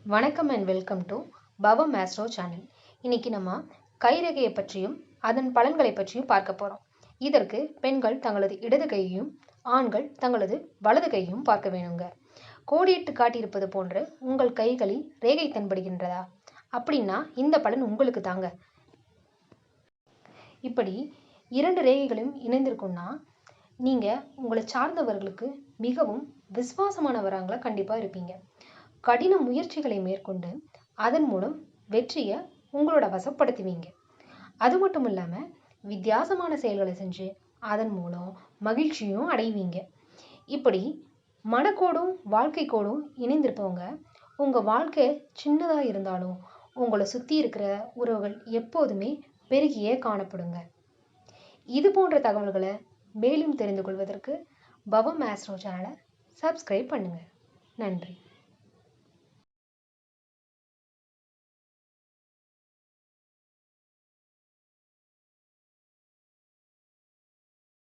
வணக்கம் and welcome to Bhavam astro channel. இன்னைக்கு நம்ம கைரேகையை பற்றியும் அதன் பலன்களை பற்றியும் பார்க்க போகிறோம். இதற்கு பெண்கள் தங்களது இடது கையையும் ஆண்கள் தங்களது வலது கையையும் பார்க்க வேணுங்க. கோடியிட்டு காட்டியிருப்பது போன்று உங்கள் கைகளில் ரேகை தென்படுகின்றதா? அப்படின்னா இந்த பலன் உங்களுக்கு தாங்க. இப்படி இரண்டு ரேகைகளும் இணைந்திருக்கும்னா நீங்கள் உங்களை சார்ந்தவர்களுக்கு மிகவும் விசுவாசமானவராங்களா கண்டிப்பாக இருப்பீங்க. கடின முயற்சிகளை மேற்கொண்டு அதன் மூலம் வெற்றியை உங்களோட வசப்படுத்துவீங்க. அது மட்டும் இல்லாமல் வித்தியாசமான செயல்களை செஞ்சு அதன் மூலம் மகிழ்ச்சியும் அடைவீங்க. இப்படி மனக்கோடும் வாழ்க்கை கோடும் இணைந்திருப்பவங்க உங்கள் வாழ்க்கை சின்னதாக இருந்தாலும் உங்களை சுற்றி இருக்கிற உறவுகள் எப்போதுமே பெருகியே காணப்படுங்க. இது போன்ற தகவல்களை மேலும் தெரிந்து கொள்வதற்கு பவம் ஆஸ்ட்ரோ சேனலை சப்ஸ்கிரைப் பண்ணுங்கள். நன்றி.